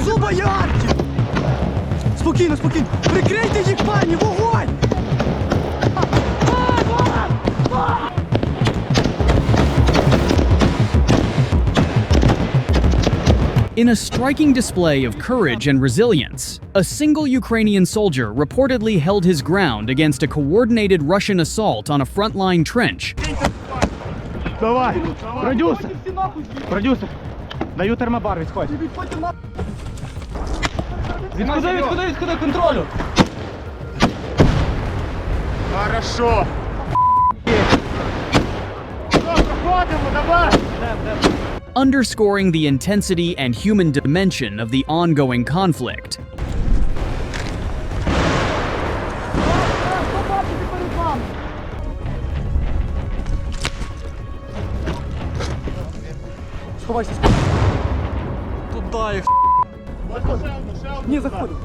Зубоярки! Спокійно, спокійно! Прикрийте їх, пані! Вогонь! In a striking display of courage and resilience, a single Ukrainian soldier reportedly held his ground against a coordinated Russian assault on a frontline trench. Давай! Продюсер! Продюсер! Даю термобар, відходь! Відходи, контролю! Хорошо! Проходимо, давай! Underscoring the intensity and human dimension of the ongoing conflict.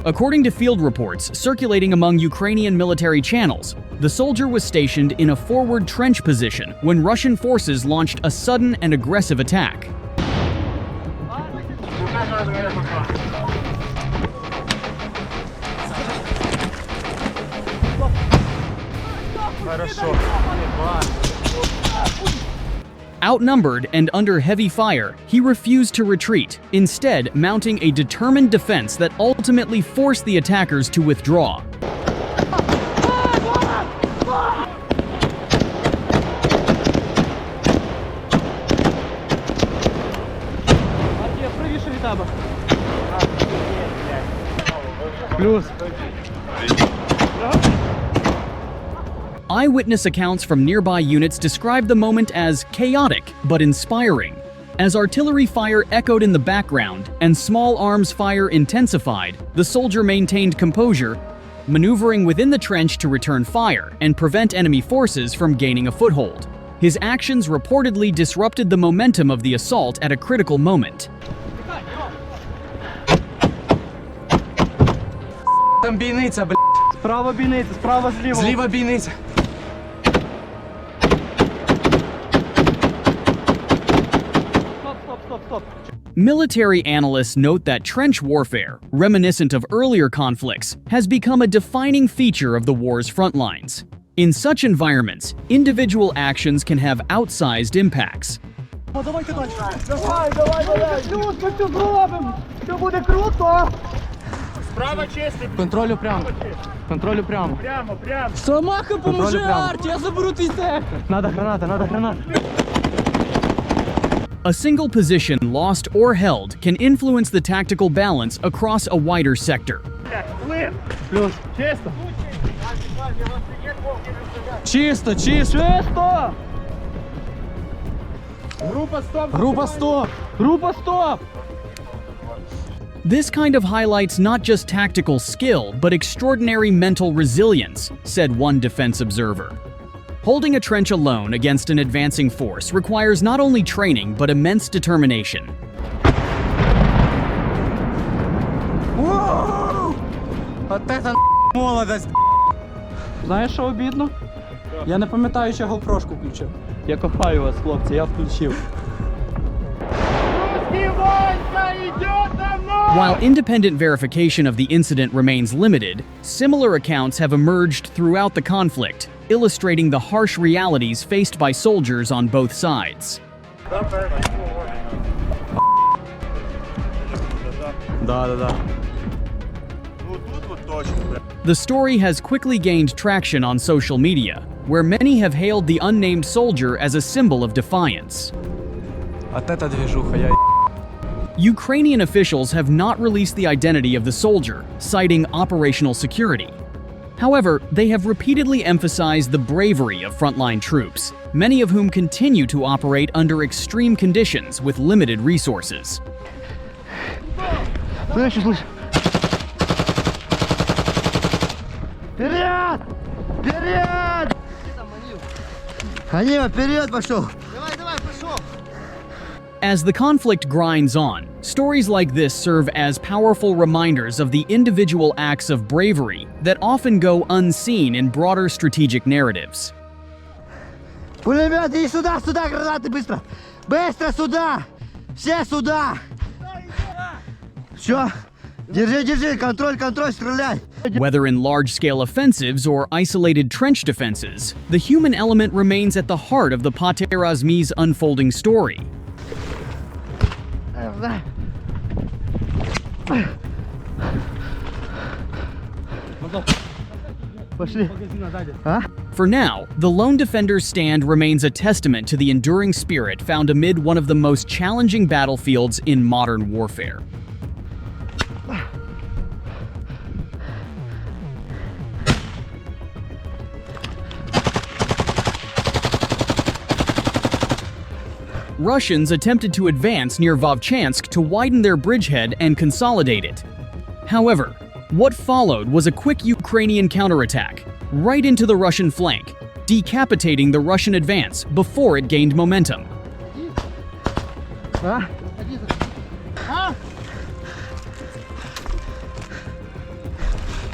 According to field reports circulating among Ukrainian military channels, the soldier was stationed in a forward trench position when Russian forces launched a sudden and aggressive attack. Outnumbered and under heavy fire, he refused to retreat, instead mounting a determined defense that ultimately forced the attackers to withdraw. Eyewitness accounts from nearby units describe the moment as chaotic but inspiring. As artillery fire echoed in the background and small arms fire intensified, the soldier maintained composure, maneuvering within the trench to return fire and prevent enemy forces from gaining a foothold. His actions reportedly disrupted the momentum of the assault at a critical moment. Там бійниця, блядь. Справа бійниця, справа зліва. Зліва бійниця. Stop. Military analysts note that trench warfare, reminiscent of earlier conflicts, has become a defining feature of the war's front lines. In such environments, individual actions can have outsized impacts. Давайте далі. Давай. Плюс, ми це зробимо. Це буде круто. Справа чисто. Контролю прямо. Прямо. Самаха, поможи, Арті, я заберу твій сектор. Надо граната. A single position lost or held can influence the tactical balance across a wider sector. Плюс, чисто. Група стоп. This kind of highlights not just tactical skill, but extraordinary mental resilience, said one defense observer. Holding a trench alone against an advancing force requires not only training, but immense determination. Знаєш, що обідно? Я не пам'ятаю, що GoPro-шку включив. Я кохаю вас, хлопці, я включив. While independent verification of the incident remains limited, similar accounts have emerged throughout the conflict, illustrating the harsh realities faced by soldiers on both sides. The story has quickly gained traction on social media, where many have hailed the unnamed soldier as a symbol of defiance. Ukrainian officials have not released the identity of the soldier, citing operational security. However, they have repeatedly emphasized the bravery of frontline troops, many of whom continue to operate under extreme conditions with limited resources. Вперед! Вперед пошел! Давай, пошел! As the conflict grinds on, stories like this serve as powerful reminders of the individual acts of bravery that often go unseen in broader strategic narratives. Пулемет, иди сюда, гранаты, быстро! Быстро сюда! Все сюда! Все, Держи, держи, контроль, контроль, стреляй. Whether in large-scale offensives or isolated trench defenses, the human element remains at the heart of the Pate Razmi's unfolding story. Пошли. А? For now, the lone defender's stand remains a testament to the enduring spirit found amid one of the most challenging battlefields in modern warfare. Russians attempted to advance near Vavchansk to widen their bridgehead and consolidate it. However, what followed was a quick Ukrainian counterattack, right into the Russian flank, decapitating the Russian advance before it gained momentum. А? А?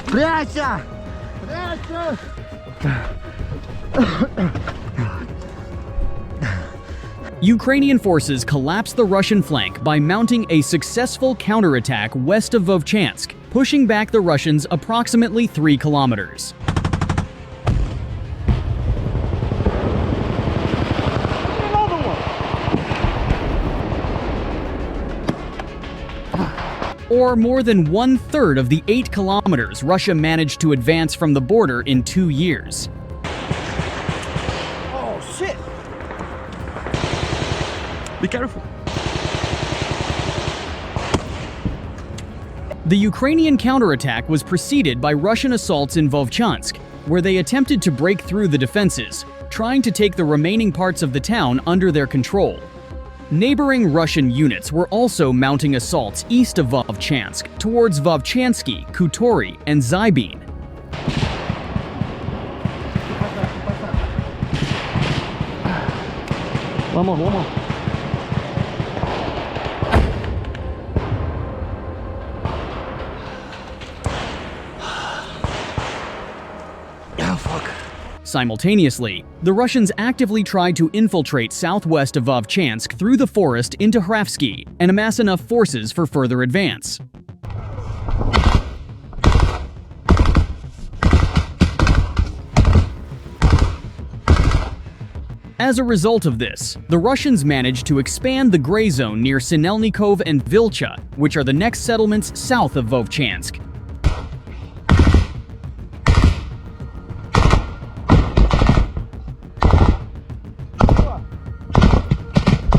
Прячься! Прячься! Ukrainian forces collapsed the Russian flank by mounting a successful counterattack west of Vavchansk, pushing back the Russians approximately 3 kilometers. Another one! Or more than 1/3 of the 8 kilometers Russia managed to advance from the border in 2 years. Oh shit! Be careful. The Ukrainian counterattack was preceded by Russian assaults in Vavchansk, where they attempted to break through the defenses, trying to take the remaining parts of the town under their control. Neighboring Russian units were also mounting assaults east of Vavchansk towards Vavchansky, Kutori, and Zybin. Vamos, vamos. Simultaneously, the Russians actively tried to infiltrate southwest of Vavchansk through the forest into Hravsky and amass enough forces for further advance. As a result of this, the Russians managed to expand the gray zone near Sinelnikov and Vilcha, which are the next settlements south of Vovchansk.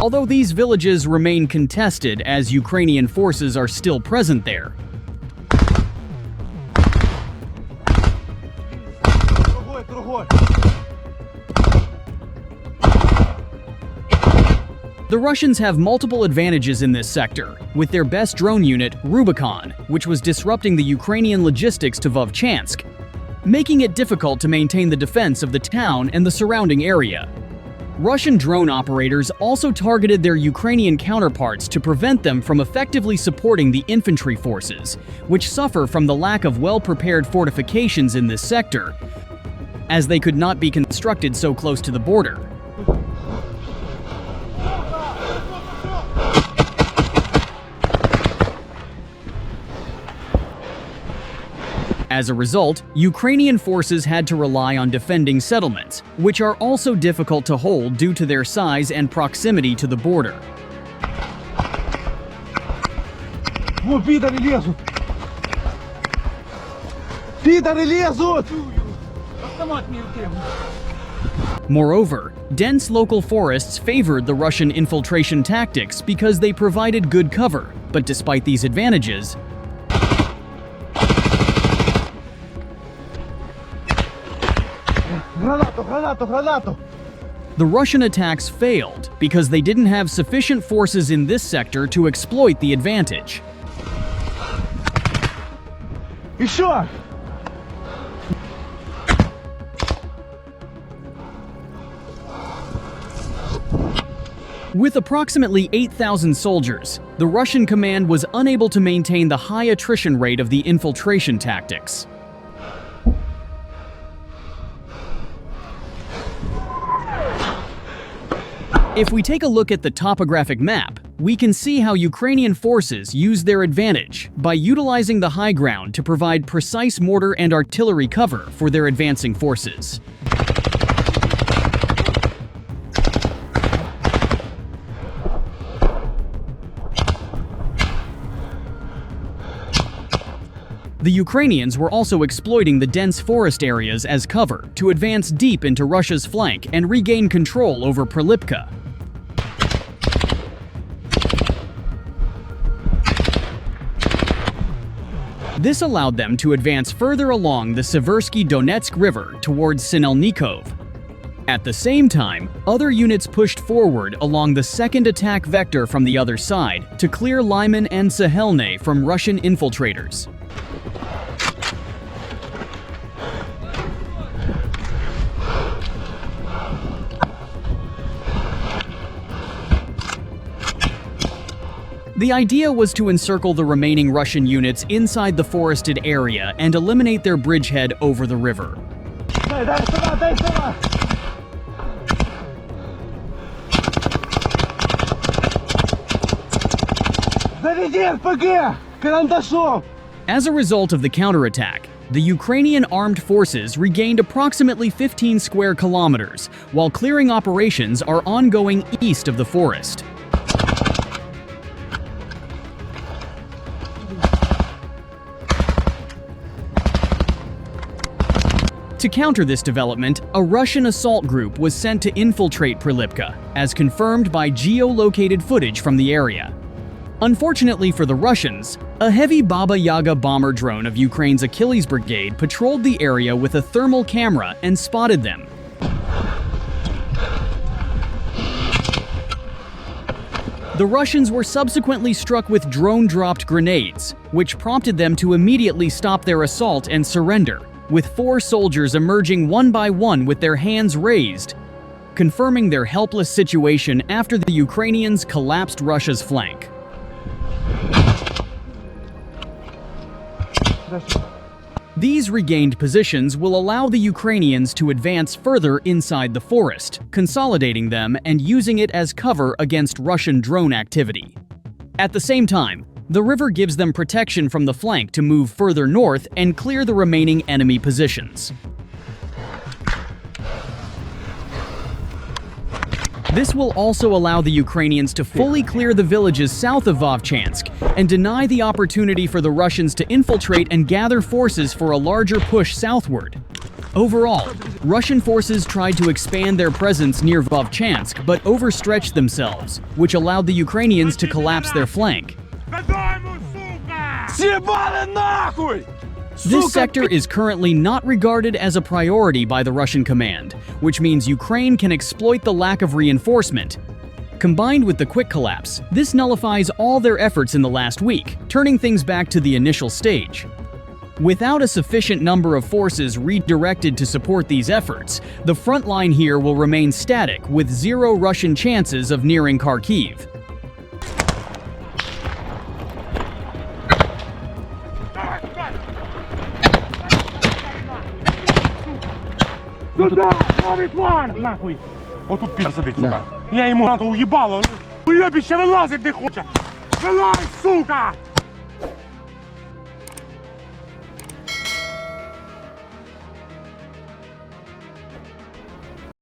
Although these villages remain contested as Ukrainian forces are still present there. The Russians have multiple advantages in this sector, with their best drone unit, Rubicon, which was disrupting the Ukrainian logistics to Vovchansk, making it difficult to maintain the defense of the town and the surrounding area. Russian drone operators also targeted their Ukrainian counterparts to prevent them from effectively supporting the infantry forces, which suffer from the lack of well-prepared fortifications in this sector, as they could not be constructed so close to the border. As a result, Ukrainian forces had to rely on defending settlements, which are also difficult to hold due to their size and proximity to the border. О, пидоры лезут! Пидоры лезут! Автомат не в тему. Moreover, dense local forests favored the Russian infiltration tactics because they provided good cover, but despite these advantages, Гранату, гранату, гранату! the Russian attacks failed because they didn't have sufficient forces in this sector to exploit the advantage. Еще! With approximately 8,000 soldiers, the Russian command was unable to maintain the high attrition rate of the infiltration tactics. If we take a look at the topographic map, we can see how Ukrainian forces use their advantage by utilizing the high ground to provide precise mortar and artillery cover for their advancing forces. The Ukrainians were also exploiting the dense forest areas as cover to advance deep into Russia's flank and regain control over Pripyat. This allowed them to advance further along the Seversky Donetsk River towards Sinelnikov. At the same time, other units pushed forward along the second attack vector from the other side to clear Lyman and Sahelne from Russian infiltrators. The idea was to encircle the remaining Russian units inside the forested area and eliminate their bridgehead over the river. As a result of the counterattack, the Ukrainian armed forces regained approximately 15 square kilometers, while clearing operations are ongoing east of the forest. To counter this development, a Russian assault group was sent to infiltrate Pripyat, as confirmed by geolocated footage from the area. Unfortunately for the Russians, a heavy Baba Yaga bomber drone of Ukraine's Achilles Brigade patrolled the area with a thermal camera and spotted them. The Russians were subsequently struck with drone-dropped grenades, which prompted them to immediately stop their assault and surrender, with 4 soldiers emerging one by one with their hands raised, confirming their helpless situation after the Ukrainians collapsed Russia's flank. These regained positions will allow the Ukrainians to advance further inside the forest, consolidating them and using it as cover against Russian drone activity. At the same time, the river gives them protection from the flank to move further north and clear the remaining enemy positions. This will also allow the Ukrainians to fully clear the villages south of Vavchansk and deny the opportunity for the Russians to infiltrate and gather forces for a larger push southward. Overall, Russian forces tried to expand their presence near Vavchansk but overstretched themselves, which allowed the Ukrainians to collapse their flank. This sector is currently not regarded as a priority by the Russian command, which means Ukraine can exploit the lack of reinforcement. Combined with the quick collapse, this nullifies all their efforts in the last week, turning things back to the initial stage. Without a sufficient number of forces redirected to support these efforts, the front line here will remain static with 0 Russian chances of nearing Kharkiv. Сюда! Новый план! Нахуй! Отут пі сидить, сука! Я йому на то уїбало! Уєбіще вилазить не хоче! Вилазь, сука!